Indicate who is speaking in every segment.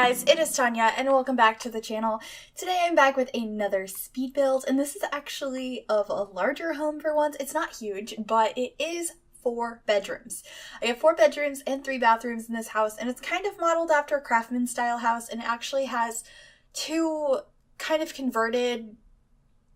Speaker 1: guys, it is Tanya and welcome back to the channel. Today I'm back with another speed build, and this is actually of a larger home for once. It's not huge, but it is 4 bedrooms. I have 4 bedrooms and 3 bathrooms in this house, and it's kind of modeled after a Craftsman style house, and it actually has 2 kind of converted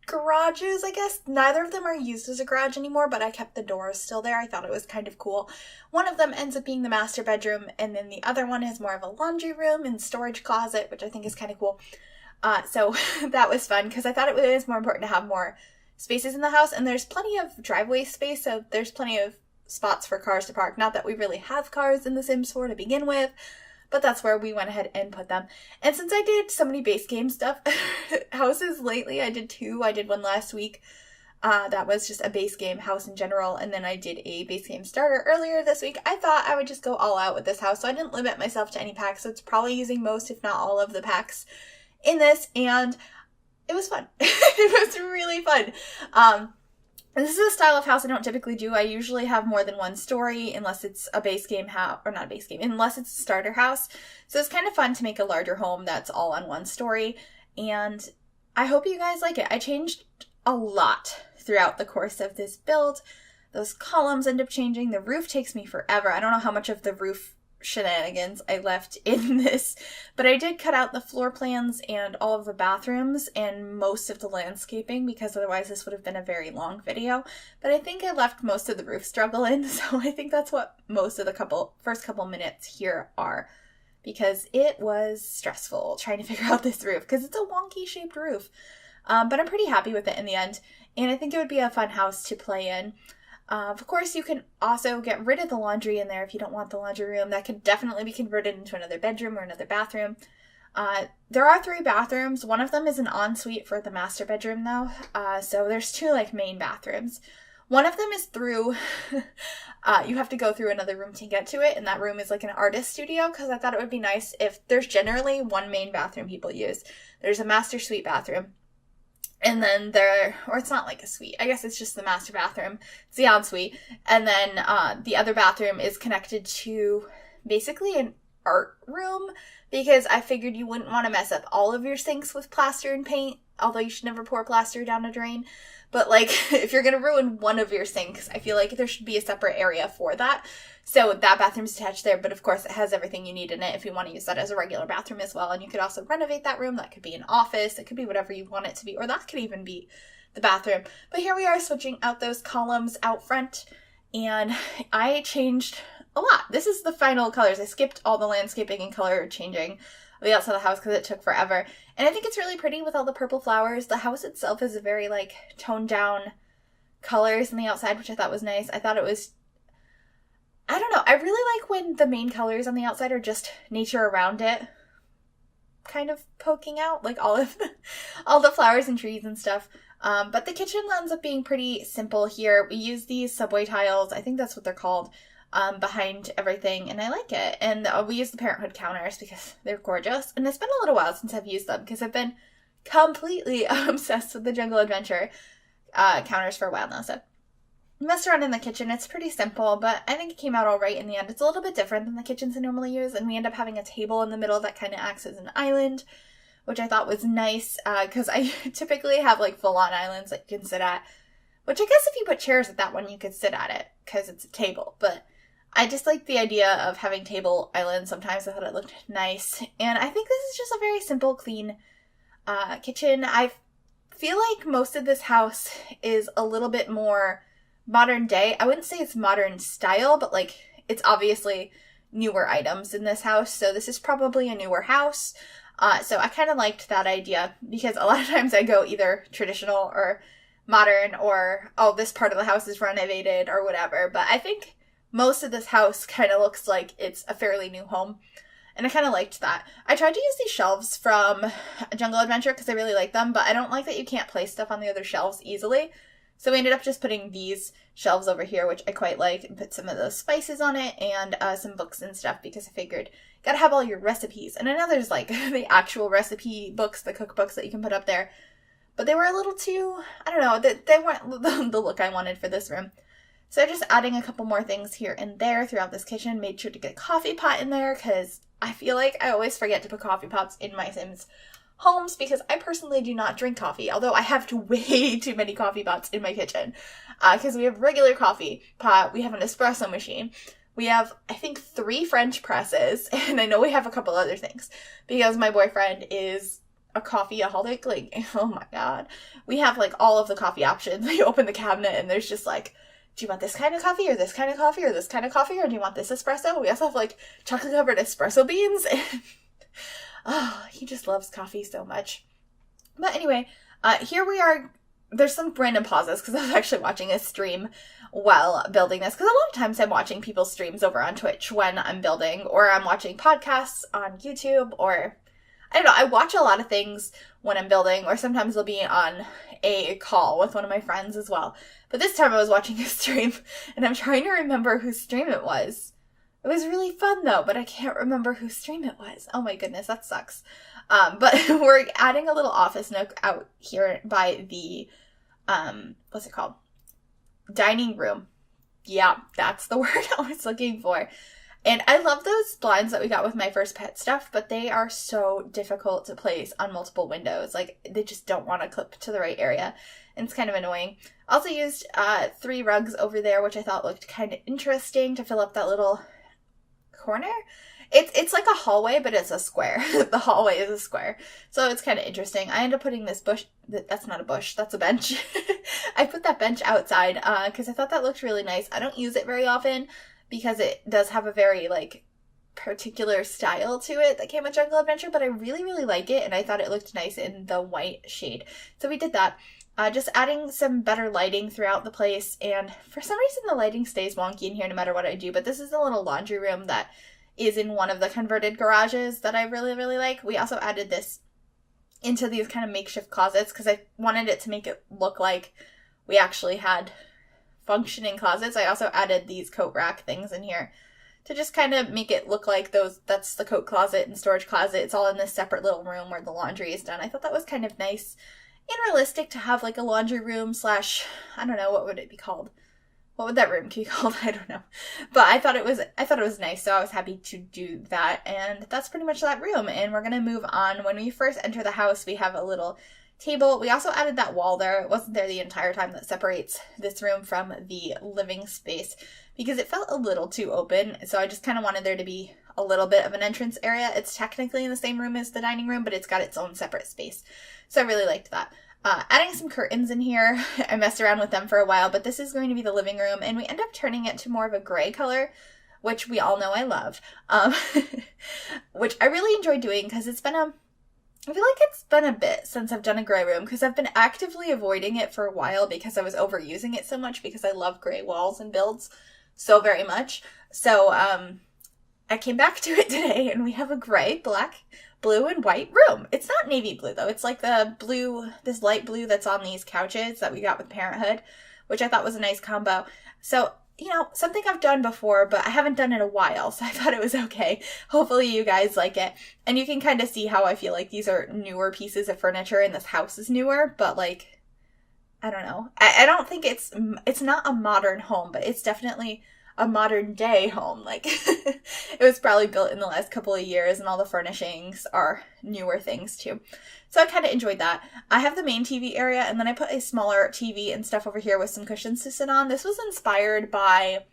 Speaker 1: garages, I guess. Neither of them are used as a garage anymore, but I kept the doors still there. I thought it was kind of cool. One of them ends up being the master bedroom, and then the other one is more of a laundry room and storage closet, which I think is kind of cool. So that was fun because I thought it was more important to have more spaces in the house, and there's plenty of driveway space, so there's plenty of spots for cars to park. Not that we really have cars in The Sims 4 to begin with, but that's where we went ahead and put them. And since I did so many base game stuff, houses lately, I did 2. I did one last week. That was just a base game house in general. And then I did a base game starter earlier this week. I thought I would just go all out with this house. So I didn't limit myself to any packs. So it's probably using most, if not all of the packs in this. And it was fun. It was really fun. And this is a style of house I don't typically do. I usually have more than one story unless it's a base game house, or not a base game, unless it's a starter house. So it's kind of fun to make a larger home that's all on one story. And I hope you guys like it. I changed a lot throughout the course of this build. Those columns end up changing. The roof takes me forever. I don't know how much of the roof shenanigans I left in this, but I did cut out the floor plans and all of the bathrooms and most of the landscaping because otherwise this would have been a very long video. But I think I left most of the roof struggle in, so I think that's what most of the first couple minutes here are, because it was stressful trying to figure out this roof because it's a wonky shaped roof. But I'm pretty happy with it in the end, and I think it would be a fun house to play in. Of course, you can also get rid of the laundry in there if you don't want the laundry room. That could definitely be converted into another bedroom or another bathroom. There are 3 bathrooms. One of them is an ensuite for the master bedroom, though. So there's 2 main bathrooms. One of them is through, you have to go through another room to get to it, and that room is like an artist studio, because I thought it would be nice if there's generally 1 main bathroom people use. There's a master suite bathroom. And then or it's not like a suite. I guess it's just the master bathroom. It's the ensuite. And then the other bathroom is connected to basically an art room, because I figured you wouldn't want to mess up all of your sinks with plaster and paint, although you should never pour plaster down a drain. But if you're going to ruin one of your sinks, I feel like there should be a separate area for that. So that bathroom's attached there, but of course it has everything you need in it if you want to use that as a regular bathroom as well. And you could also renovate that room. That could be an office. It could be whatever you want it to be, or that could even be the bathroom. But here we are switching out those columns out front, and I changed a lot. This is the final colors. I skipped all the landscaping and color changing of the outside of the house because it took forever. And I think it's really pretty with all the purple flowers. The house itself is a very toned down colors on the outside, which I thought was nice. I thought it was, I don't know, I really like when the main colors on the outside are just nature around it kind of poking out, like all the flowers and trees and stuff. But the kitchen ends up being pretty simple here. We use these subway tiles, I think that's what they're called, behind everything, and I like it. And we use the Parenthood counters because they're gorgeous, and it's been a little while since I've used them because I've been completely obsessed with the Jungle Adventure counters for a while now. So I messed around in the kitchen. It's pretty simple, but I think it came out all right in the end. It's a little bit different than the kitchens I normally use, and we end up having a table in the middle that kind of acts as an island, which I thought was nice because I typically have full-on islands that you can sit at, which I guess if you put chairs at that one, you could sit at it because it's a table, but I just like the idea of having table islands sometimes. I thought it looked nice, and I think this is just a very simple, clean kitchen. I feel like most of this house is a little bit more modern day. I wouldn't say it's modern style, but it's obviously newer items in this house, so this is probably a newer house. So I kind of liked that idea because a lot of times I go either traditional or modern, or, oh, this part of the house is renovated or whatever, but I think most of this house kind of looks like it's a fairly new home, and I kind of liked that. I tried to use these shelves from Jungle Adventure because I really like them, but I don't like that you can't place stuff on the other shelves easily, so we ended up just putting these shelves over here, which I quite like, and put some of those spices on it and some books and stuff because I figured gotta have all your recipes. And I know there's the actual recipe books, the cookbooks that you can put up there, but they were a little too, I don't know, they weren't the look I wanted for this room. So just adding a couple more things here and there throughout this kitchen. Made sure to get a coffee pot in there because I feel like I always forget to put coffee pots in my Sims homes because I personally do not drink coffee, although I have way too many coffee pots in my kitchen because we have regular coffee pot, we have an espresso machine, we have, I think, 3 French presses, and I know we have a couple other things because my boyfriend is a coffeeaholic. Like, oh my god, we have like all of the coffee options. We open the cabinet and there's just like, do you want this kind of coffee or this kind of coffee or this kind of coffee, or do you want this espresso? We also have like chocolate covered espresso beans. Oh, he just loves coffee so much. But anyway, here we are. There's some random pauses because I was actually watching a stream while building this, because a lot of times I'm watching people's streams over on Twitch when I'm building, or I'm watching podcasts on YouTube, or I don't know, I watch a lot of things when I'm building, or sometimes I'll be on a call with one of my friends as well. But this time I was watching a stream, and I'm trying to remember whose stream it was. It was really fun though, but I can't remember whose stream it was. Oh my goodness, that sucks. But we're adding a little office nook out here by the, what's it called? Dining room. Yeah, that's the word I was looking for. And I love those blinds that we got with my first pet stuff, but they are so difficult to place on multiple windows. Like, they just don't want to clip to the right area, and it's kind of annoying. Also used 3 rugs over there, which I thought looked kind of interesting to fill up that little corner. It's like a hallway, but it's a square. The hallway is a square, so it's kind of interesting. I ended up putting this bush, that's not a bush, that's a bench. I put that bench outside because I thought that looked really nice. I don't use it very often because it does have a very like particular style to it that came with Jungle Adventure, but I really, really like it, and I thought it looked nice in the white shade. So we did that. Just adding some better lighting throughout the place, and for some reason the lighting stays wonky in here no matter what I do, but this is the little laundry room that is in one of the converted garages that I really, really like. We also added this into these kind of makeshift closets because I wanted it to make it look like we actually had functioning closets. I also added these coat rack things in here to just kind of make it look like that's the coat closet and storage closet. It's all in this separate little room where the laundry is done. I thought that was kind of nice and realistic to have like a laundry room slash, I don't know, what would it be called? What would that room be called? I don't know. But I thought it was nice, so I was happy to do that. And that's pretty much that room. And we're going to move on. When we first enter the house, we have a little table. We also added that wall there. It wasn't there the entire time, that separates this room from the living space because it felt a little too open. So I just kind of wanted there to be a little bit of an entrance area. It's technically in the same room as the dining room, but it's got its own separate space. So I really liked that. Adding some curtains in here. I messed around with them for a while, but this is going to be the living room, and we end up turning it to more of a gray color, which we all know I love, which I really enjoy doing because I feel like it's been a bit since I've done a gray room because I've been actively avoiding it for a while because I was overusing it so much because I love gray walls and builds so very much. So I came back to it today, and we have a gray, black, blue, and white room. It's not navy blue though. It's like the blue, this light blue that's on these couches that we got with Parenthood, which I thought was a nice combo. So, you know, something I've done before, but I haven't done it in a while, so I thought it was okay. Hopefully you guys like it. And you can kind of see how I feel like these are newer pieces of furniture and this house is newer, but like, I don't know. I don't think it's not a modern home, but it's definitely a modern day home. Like it was probably built in the last couple of years and all the furnishings are newer things too. So I kind of enjoyed that. I have the main TV area, and then I put a smaller TV and stuff over here with some cushions to sit on. This was inspired by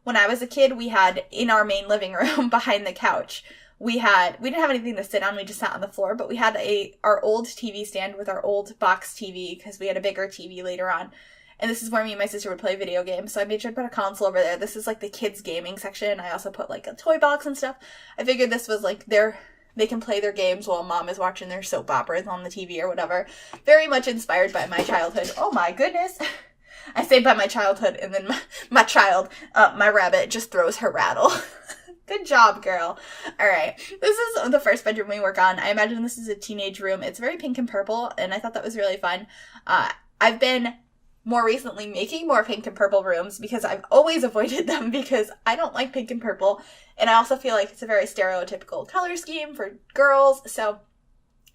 Speaker 1: when I was a kid, we had in our main living room behind the couch, we didn't have anything to sit on, we just sat on the floor, but we had our old TV stand with our old box TV because we had a bigger TV later on. And this is where me and my sister would play video games. So I made sure to put a console over there. This is like the kids' gaming section. I also put like a toy box and stuff. I figured this was like they can play their games while mom is watching their soap operas on the TV or whatever. Very much inspired by my childhood. Oh my goodness. I say by my childhood, and then my rabbit just throws her rattle. Good job, girl. All right. This is the first bedroom we work on. I imagine this is a teenage room. It's very pink and purple, and I thought that was really fun. I've been more recently making more pink and purple rooms because I've always avoided them because I don't like pink and purple, and I also feel like it's a very stereotypical color scheme for girls, so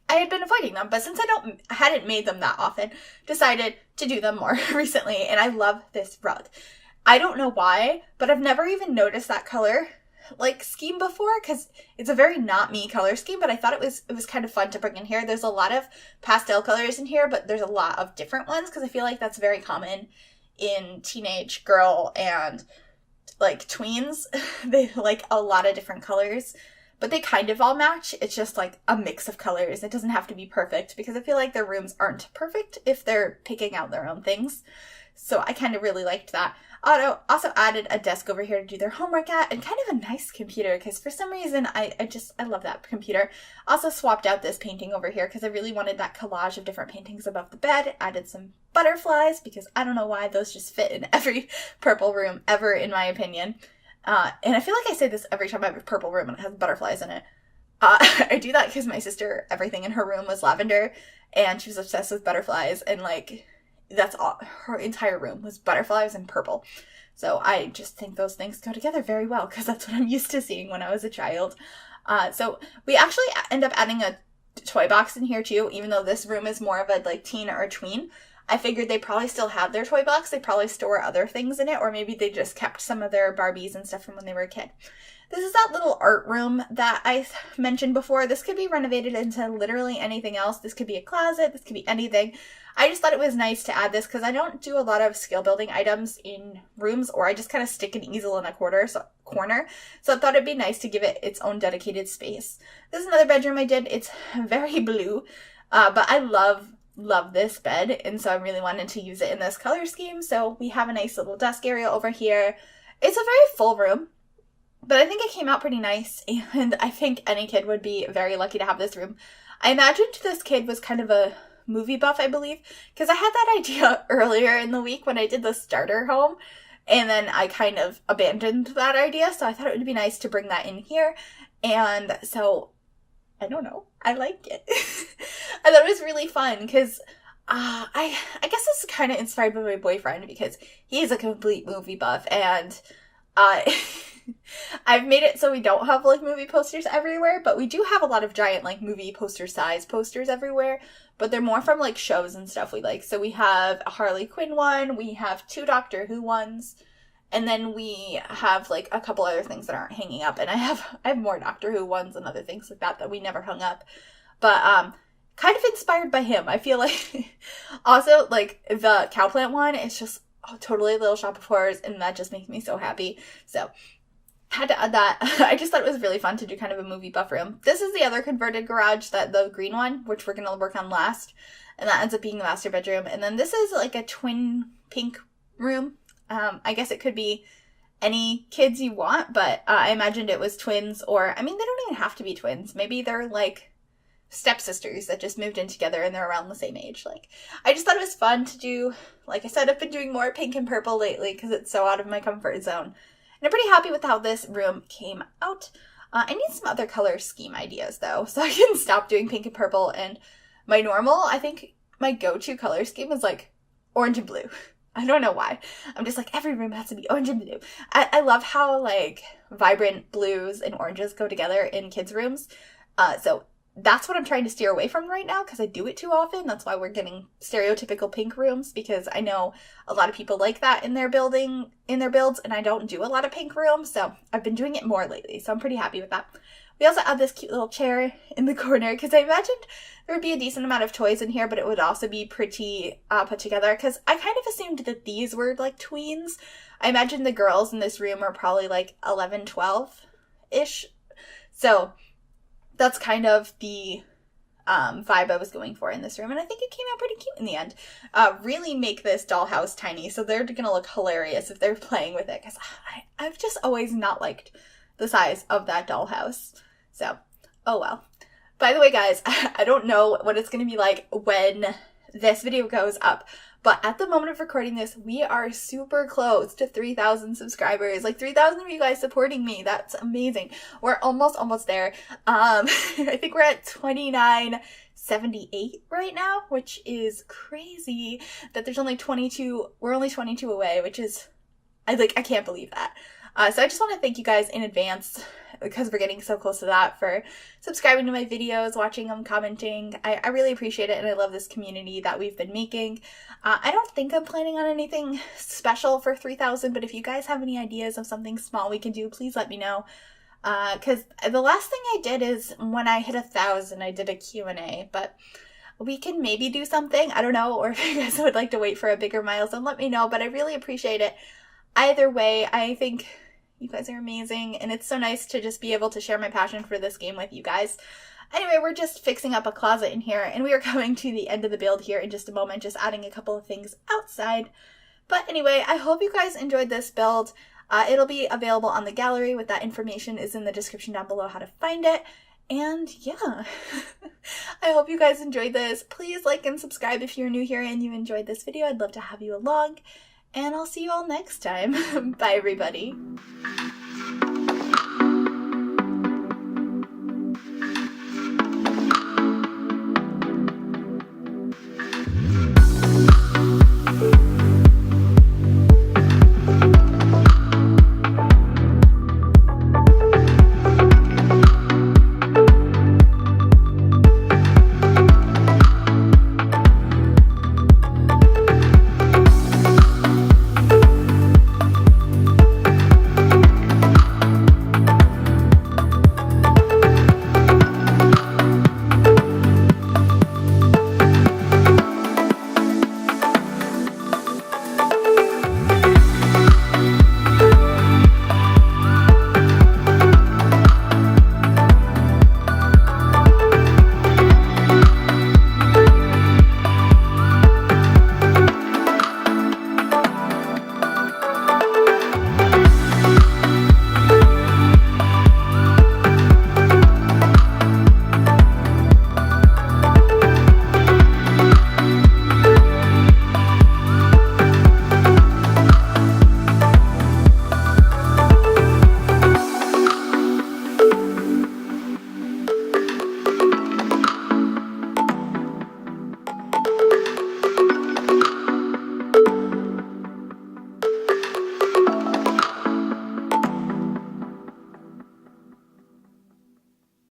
Speaker 1: I had been avoiding them. But since I hadn't made them that often, decided to do them more recently, and I love this rug. I don't know why, but I've never even noticed that color like scheme before, because it's a very not me color scheme, but I thought it was kind of fun to bring in here. There's a lot of pastel colors in here, but there's a lot of different ones, because I feel like that's very common in teenage girl and like tweens. They like a lot of different colors, but they kind of all match. It's just like a mix of colors. It doesn't have to be perfect, because I feel like their rooms aren't perfect if they're picking out their own things. So I kind of really liked that. Otto also added a desk over here to do their homework at, and kind of a nice computer, because for some reason I love that computer. Also swapped out this painting over here because I really wanted that collage of different paintings above the bed. Added some butterflies, because I don't know why those just fit in every purple room ever, in my opinion. And I feel like I say this every time I have a purple room and it has butterflies in it. I do that because my sister, everything in her room was lavender, and she was obsessed with butterflies, and like, that's all, her entire room was butterflies and purple. So I just think those things go together very well, because that's what I'm used to seeing when I was a child. So we actually end up adding a toy box in here too, even though this room is more of a like teen or tween. I figured they probably still had their toy box. They probably store other things in it, or maybe they just kept some of their Barbies and stuff from when they were a kid. This is that little art room that I mentioned before. This could be renovated into literally anything else. This could be a closet. This could be anything. I just thought it was nice to add this, because I don't do a lot of skill building items in rooms, or I just kind of stick an easel in a corner. So I thought it'd be nice to give it its own dedicated space. This is another bedroom I did. It's very blue, but I love this bed, and so I really wanted to use it in this color scheme. So we have a nice little desk area over here. It's a very full room, but I think it came out pretty nice, and I think any kid would be very lucky to have this room. I imagined this kid was kind of a movie buff, I believe, because I had that idea earlier in the week when I did the starter home, and then I kind of abandoned that idea, so I thought it would be nice to bring that in here. And so, I don't know, I like it. I thought it was really fun, because I guess this is kind of inspired by my boyfriend, because he's a complete movie buff, and I've made it so we don't have like movie posters everywhere, but we do have a lot of giant like movie poster size posters everywhere, but they're more from like shows and stuff we like. So we have a Harley Quinn one, we have 2 Doctor Who ones, and then we have like a couple other things that aren't hanging up, and I have more Doctor Who ones and other things like that we never hung up. But kind of inspired by him, I feel like. Also, like the Cowplant one, it's just totally a Little Shop of Horrors, and that just makes me so happy. So had to add that. I just thought it was really fun to do kind of a movie buff room. This is the other converted garage, the green one, which we're going to work on last, and that ends up being the master bedroom. And then this is like a twin pink room. I guess it could be any kids you want, but I imagined it was twins, or, I mean, they don't even have to be twins. Maybe they're like stepsisters that just moved in together and they're around the same age. Like, I just thought it was fun to do. Like I said, I've been doing more pink and purple lately because it's so out of my comfort zone. And I'm pretty happy with how this room came out. I need some other color scheme ideas though, so I can stop doing pink and purple. And my normal, I think my go-to color scheme is like orange and blue. I don't know why. I'm just like, every room has to be orange and blue. I love how like vibrant blues and oranges go together in kids' rooms. So that's what I'm trying to steer away from right now, because I do it too often. That's why we're getting stereotypical pink rooms, because I know a lot of people like that in their builds, and I don't do a lot of pink rooms, so I've been doing it more lately, so I'm pretty happy with that. We also add this cute little chair in the corner, because I imagined there would be a decent amount of toys in here, but it would also be pretty put together, because I kind of assumed that these were like tweens. I imagined the girls in this room are probably like 11, 12-ish, so that's kind of the vibe I was going for in this room, and I think it came out pretty cute in the end. Really make this dollhouse tiny, so they're gonna look hilarious if they're playing with it, because I've just always not liked the size of that dollhouse. So, oh well. By the way, guys, I don't know what it's gonna be like when this video goes up, but at the moment of recording this, we are super close to 3,000 subscribers. Like 3,000 of you guys supporting me. That's amazing. We're almost there. I think we're at 2978 right now, which is crazy that there's only 22. We're only 22 away, which is, I can't believe that. So I just want to thank you guys in advance, because we're getting so close to that, for subscribing to my videos, watching them, commenting. I really appreciate it, and I love this community that we've been making. I don't think I'm planning on anything special for 3,000, but if you guys have any ideas of something small we can do, please let me know. Because the last thing I did is when I hit 1,000, I did a Q&A, but we can maybe do something. I don't know, or if you guys would like to wait for a bigger milestone, let me know, but I really appreciate it. Either way, I think you guys are amazing, and it's so nice to just be able to share my passion for this game with you guys. Anyway, we're just fixing up a closet in here, and we are coming to the end of the build here in just a moment, just adding a couple of things outside. But anyway, I hope you guys enjoyed this build. It'll be available on the gallery, with that information is in the description down below how to find it. And yeah, I hope you guys enjoyed this. Please like and subscribe if you're new here and you enjoyed this video. I'd love to have you along. And I'll see you all next time. Bye, everybody.